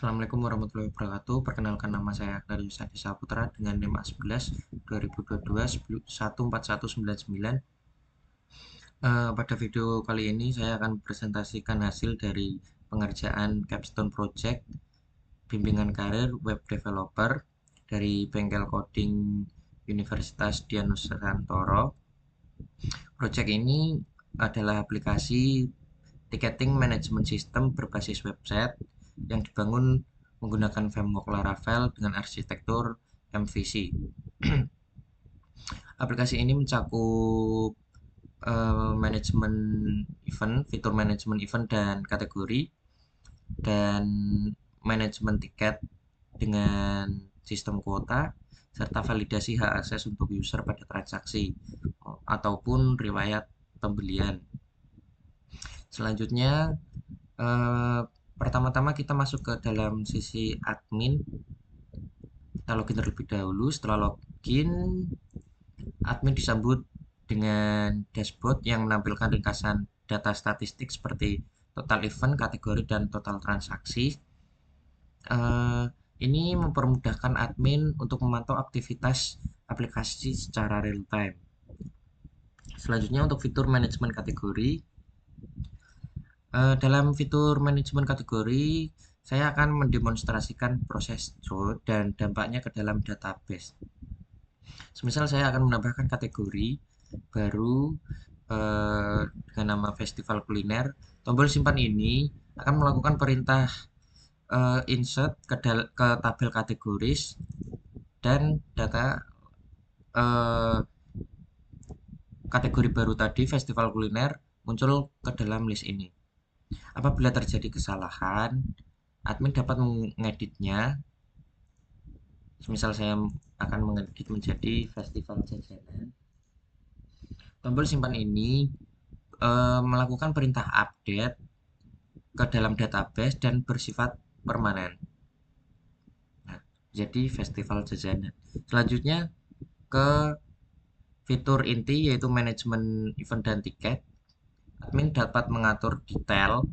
Assalamualaikum warahmatullahi wabarakatuh. Perkenalkan nama saya Darius Adi Saputra dengan NIM A11 2022 14199. Pada video kali ini saya akan presentasikan hasil dari pengerjaan capstone project bimbingan karir web developer dari Bengkel Coding Universitas Dian Nusantara. Project ini adalah aplikasi ticketing management system berbasis website yang dibangun menggunakan framework Laravel dengan arsitektur MVC. Aplikasi ini mencakup manajemen event, fitur manajemen event dan kategori, dan manajemen tiket dengan sistem kuota, serta validasi hak akses untuk user pada transaksi ataupun riwayat pembelian. Selanjutnya, pertama-tama kita masuk ke dalam sisi admin. Kita login terlebih dahulu. Setelah login, admin disambut dengan dashboard yang menampilkan ringkasan data statistik seperti total event, kategori, dan total transaksi. Ini mempermudahkan admin untuk memantau aktivitas aplikasi secara real time. Selanjutnya untuk fitur manajemen kategori. Dalam fitur manajemen kategori, saya akan mendemonstrasikan proses throw dan dampaknya ke dalam database. Semisal saya akan menambahkan kategori baru dengan nama festival kuliner. Tombol simpan ini akan melakukan perintah insert ke tabel kategoris dan data kategori baru tadi festival kuliner muncul ke dalam list ini. Apabila terjadi kesalahan, admin dapat mengeditnya. Misal saya akan mengedit menjadi festival jajanan. Tombol simpan ini melakukan perintah update ke dalam database dan bersifat permanen. Nah, jadi festival jajanan. Selanjutnya ke fitur inti yaitu manajemen event dan tiket. Admin dapat mengatur detail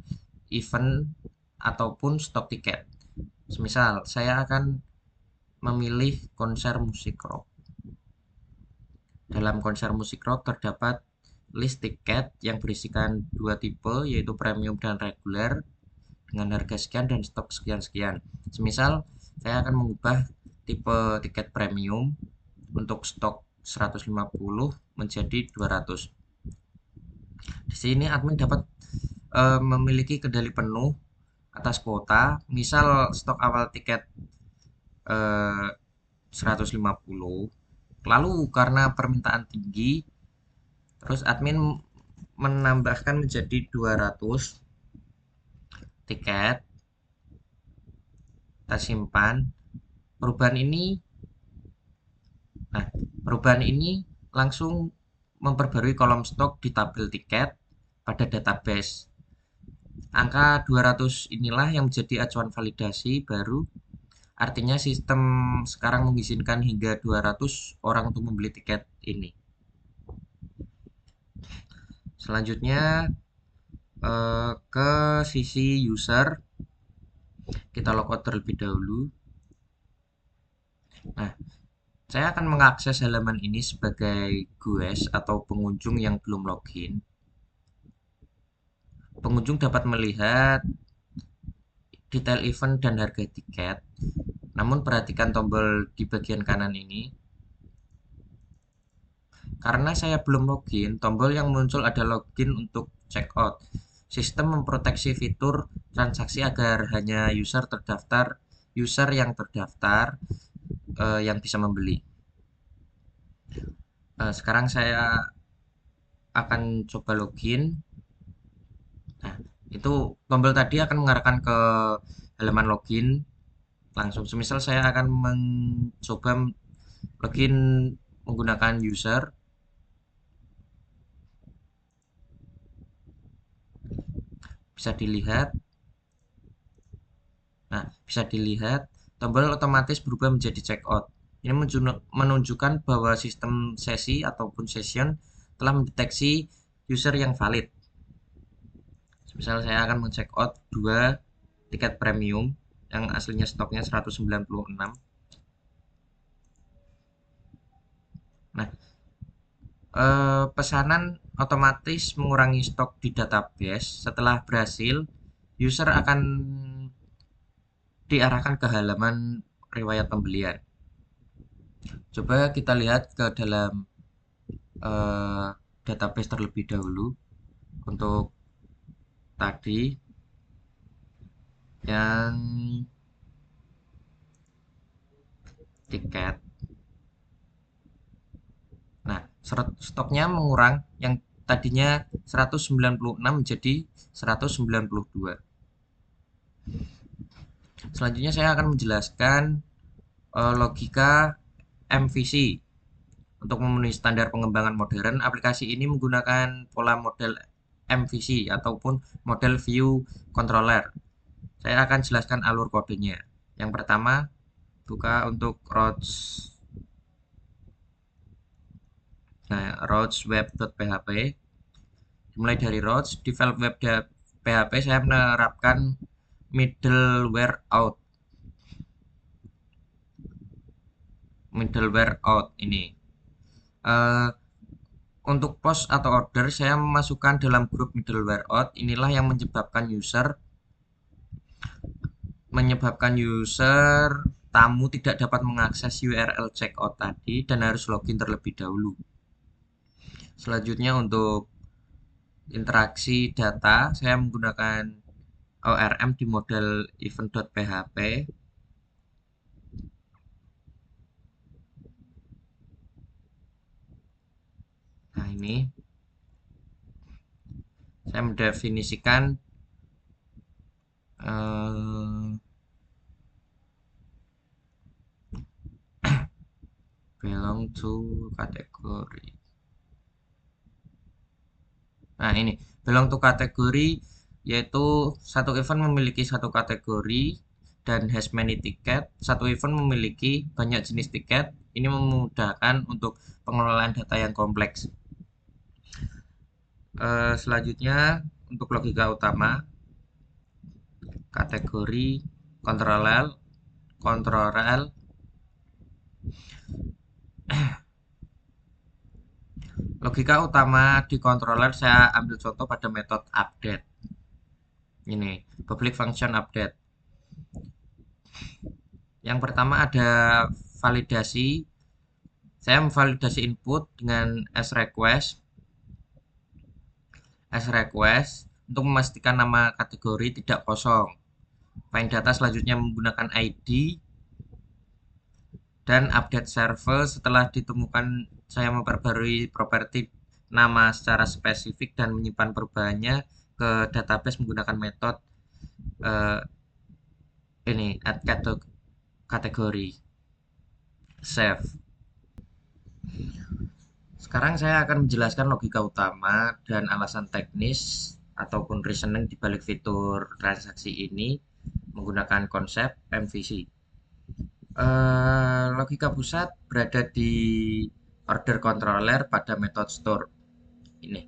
event ataupun stok tiket. Misal saya akan memilih konser musik rock. Dalam konser musik rock terdapat list tiket yang berisikan dua tipe yaitu premium dan reguler dengan harga sekian dan stok sekian-sekian. Semisal saya akan mengubah tipe tiket premium untuk stok 150 menjadi 200. Di sini admin dapat memiliki kendali penuh atas kuota. Misal stok awal tiket 150. Lalu karena permintaan tinggi, terus admin menambahkan menjadi 200 tiket. Kita simpan. Perubahan ini langsung memperbarui kolom stok di tabel tiket pada database. Angka 200 inilah yang menjadi acuan validasi baru. Artinya sistem sekarang mengizinkan hingga 200 orang untuk membeli tiket ini. Selanjutnya ke sisi user. Kita logout terlebih dahulu. Nah, saya akan mengakses halaman ini sebagai guest atau pengunjung yang belum login. Pengunjung dapat melihat detail event dan harga tiket. Namun perhatikan tombol di bagian kanan ini. Karena saya belum login, tombol yang muncul ada login untuk checkout. Sistem memproteksi fitur transaksi agar hanya user yang terdaftar yang bisa membeli. Sekarang saya akan coba login. Nah, itu tombol tadi akan mengarahkan ke halaman login langsung. Semisal saya akan mencoba login menggunakan user. Bisa dilihat. Nah, bisa dilihat tombol otomatis berubah menjadi checkout. Ini menunjukkan bahwa sistem sesi ataupun session telah mendeteksi user yang valid. Misal saya akan men-checkout 2 tiket premium. yang aslinya stoknya 196. Nah, pesanan otomatis mengurangi stok di database. Setelah berhasil, user akan diarahkan ke halaman riwayat pembelian. Coba kita lihat ke dalam eh, database terlebih dahulu untuk tadi yang tiket. Nah, stoknya mengurang yang tadinya 196 menjadi 192. Selanjutnya saya akan menjelaskan logika MVC. Untuk memenuhi standar pengembangan modern, aplikasi ini menggunakan pola model MVC ataupun model view controller. Saya akan jelaskan alur kodenya. Yang pertama, buka untuk routes. Nah, routes web.php. Mulai dari routes, develop web PHP saya menerapkan middleware out ini. Eh, untuk post atau order saya memasukkan dalam grup middleware out. Inilah yang menyebabkan user tamu tidak dapat mengakses URL checkout tadi dan harus login terlebih dahulu. Selanjutnya untuk interaksi data saya menggunakan ORM di model event.php. Nah, ini saya mendefinisikan belong to kategori. Nah, ini belong to kategori yaitu satu event memiliki satu kategori dan has many ticket. Satu event memiliki banyak jenis tiket. Ini memudahkan untuk pengelolaan data yang kompleks. Selanjutnya untuk logika utama kategori control logika utama di controller saya ambil contoh pada metode update. Ini public function update. Yang pertama ada validasi. Saya memvalidasi input dengan sRequest untuk memastikan nama kategori tidak kosong. Find data selanjutnya menggunakan ID dan update server. Setelah ditemukan, saya memperbarui properti nama secara spesifik dan menyimpan perubahannya ke database menggunakan metode add kategori save. Sekarang saya akan menjelaskan logika utama dan alasan teknis ataupun reasoning di balik fitur transaksi ini menggunakan konsep MVC. Logika pusat berada di order controller pada metode store ini.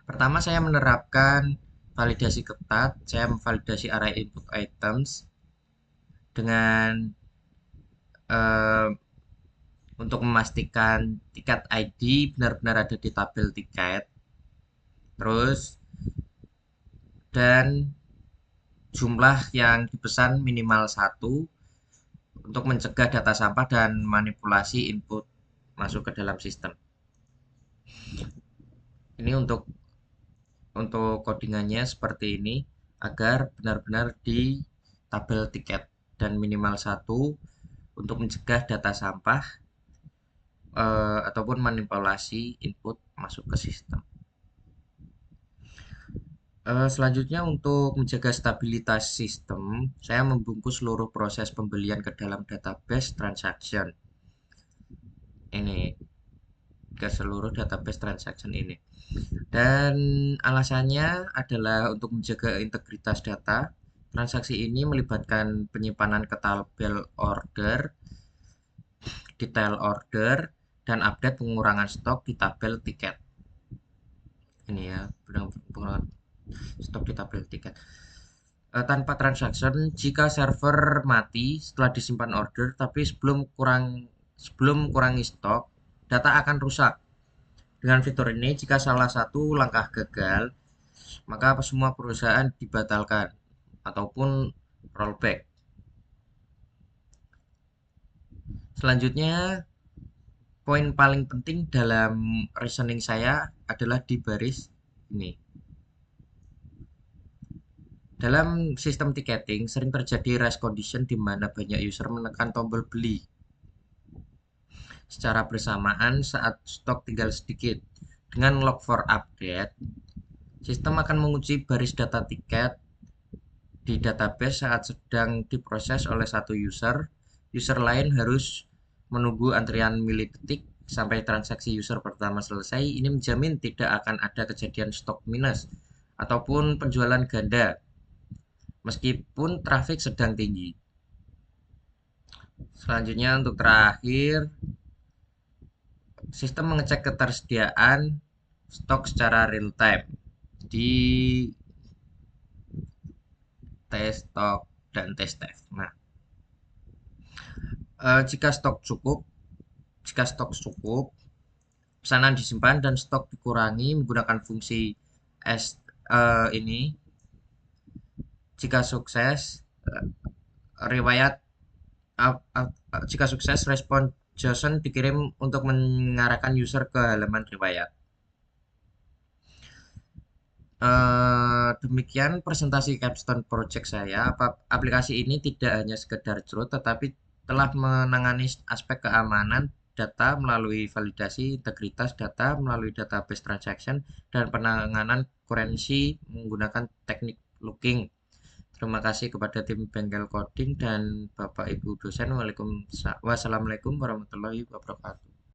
Pertama saya menerapkan validasi ketat. Saya memvalidasi array input items dengan untuk memastikan tiket ID benar-benar ada di tabel tiket. Terus dan jumlah yang dipesan minimal 1 untuk mencegah data sampah dan manipulasi input masuk ke dalam sistem. Ini untuk codingannya seperti ini agar benar-benar di tabel tiket dan minimal 1 untuk mencegah data sampah ataupun manipulasi input masuk ke sistem. Selanjutnya untuk menjaga stabilitas sistem, saya membungkus seluruh proses pembelian ke dalam database transaction. Ini ke seluruh database transaction ini. Dan alasannya adalah untuk menjaga integritas data. Transaksi ini melibatkan penyimpanan ke tabel order, detail order, dan update pengurangan stok di tabel tiket. Ini ya, pengurangan stok di tabel tiket. tanpa transaction jika server mati setelah disimpan order, tapi sebelum kurangi stok, data akan rusak. Dengan fitur ini, jika salah satu langkah gagal, maka semua perusahaan dibatalkan ataupun rollback. Selanjutnya, poin paling penting dalam reasoning saya adalah di baris ini. Dalam sistem tiketing, sering terjadi race condition di mana banyak user menekan tombol beli secara bersamaan saat stok tinggal sedikit. Dengan log for update, sistem akan menguji baris data tiket di database saat sedang diproses oleh satu user. User lain harus menunggu antrian milidetik sampai transaksi user pertama selesai. Ini menjamin tidak akan ada kejadian stok minus ataupun penjualan ganda meskipun traffic sedang tinggi. Selanjutnya untuk terakhir, sistem mengecek ketersediaan stok secara real time di tes stok dan tes test. Nah, jika stok cukup, pesanan disimpan dan stok dikurangi menggunakan fungsi ini. Jika sukses, riwayat jika sukses, respon JSON dikirim untuk mengarahkan user ke halaman riwayat. Demikian presentasi Capstone Project saya. Aplikasi ini tidak hanya sekedar CRUD, tetapi telah menangani aspek keamanan data melalui validasi integritas data melalui database transaction dan penanganan kurensi menggunakan teknik looking. Terima kasih kepada tim Bengkel Coding dan Bapak Ibu dosen. Wassalamualaikum warahmatullahi wabarakatuh.